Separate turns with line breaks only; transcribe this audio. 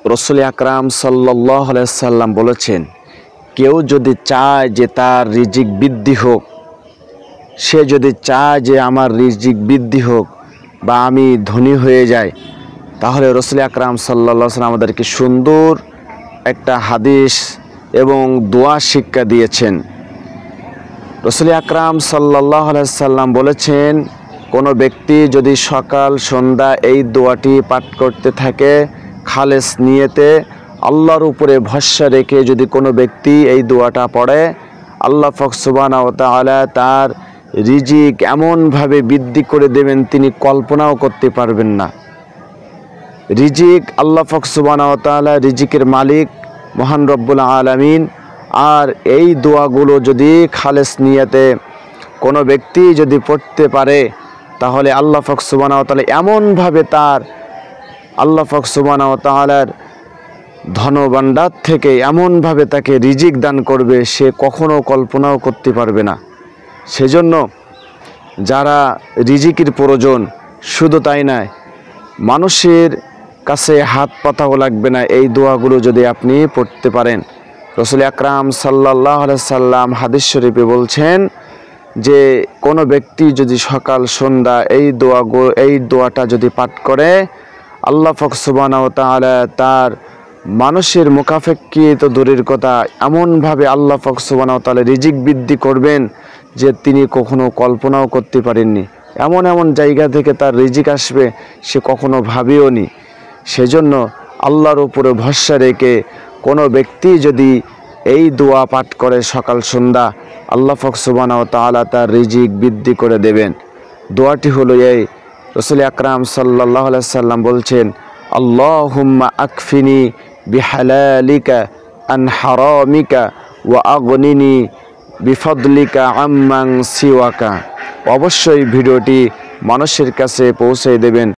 রাসূল আকরাম সাল্লাল্লাহু আলাইহি সাল্লাম বলেছেন, কেউ যদি চায় যে তার রিজিক বৃদ্ধি হোক, সে যদি চায় যে আমার রিজিক বৃদ্ধি হোক বা আমি ধনী হয়ে যাই, তাহলে রাসূল আকরাম সাল্লাল্লাহু আলাইহি সাল্লাম আমাদেরকে সুন্দর একটা হাদিস এবং দোয়া শিক্ষা দিয়েছেন। রাসূল আকরাম সাল্লাল্লাহু আলাইহি সাল্লাম বলেছেন, কোনো ব্যক্তি যদি সকাল সন্ধ্যা এই দোয়াটি পাঠ করতে থাকে খালেস নিয়তে, আল্লাহর উপরে ভরসা রেখে যদি কোনো ব্যক্তি এই দোয়াটা পড়ে, আল্লাহ পাক সুবহানাহু ওয়া তাআলা তার রিজিক এমনভাবে বৃদ্ধি করে দেবেন তিনি কল্পনাও করতে পারবেন না। রিজিক আল্লাহ পাক সুবহানাহু ওয়া তাআলা রিজিকের মালিক মহান রব্বুল আলামিন। আর এই দোয়াগুলো যদি খালেস নিয়তে কোনো ব্যক্তি যদি পড়তে পারে, তাহলে আল্লাহ পাক সুবহানাহু ওয়া তাআলা এমনভাবে তার আল্লাহ পাক সুবহানাহু ওয়া তাআলার ধনভাণ্ডার থেকে এমনভাবে তাকে রিজিক দান করবে সে কখনো কল্পনাও করতে পারবে না। সেজন্য যারা রিজিকের প্রয়োজন, শুধু তাই নয়, মানুষের কাছে হাত পাতাও লাগবে না এই দোয়াগুলো যদি আপনি পড়তে পারেন। রাসূল আকরাম সাল্লাল্লাহু আলাইহি সাল্লাম হাদিস শরীফে বলছেন যে কোনো ব্যক্তি যদি সকাল সন্ধ্যা এই দোয়াটা যদি পাঠ করে, আল্লাহ পাক সুবহানাহু ওয়া তাআলা তার মানুষের মুখাপেক্ষিত দূরের কথা এমনভাবে আল্লাহ পাক সুবহানাহু ওয়া তাআলা রিজিক বৃদ্ধি করবেন যে তিনি কখনো কল্পনাও করতে পারেননি। এমন এমন জায়গা থেকে তার রিজিক আসবে সে কখনো ভাবেও নি। সেজন্য আল্লাহর উপরে ভরসা রেখে কোনো ব্যক্তি যদি এই দোয়া পাঠ করে সকাল সন্ধ্যা, আল্লাহ পাক সুবহানাহু ওয়া তাআলা তার রিজিক বৃদ্ধি করে দেবেন। দোয়াটি হলো এই, রাসূল আকরাম সাল্লাল্লাহু আলাইহি সাল্লাম বলছেন, আল্লাহুম্মা আকফিনি বিহালালিকা আন হারামিকা ওয়া আগনিনি বিফদলিকা আম্মান সিওয়াকা। অবশ্যই ভিডিওটি মানুষের কাছে পৌঁছে দেবেন।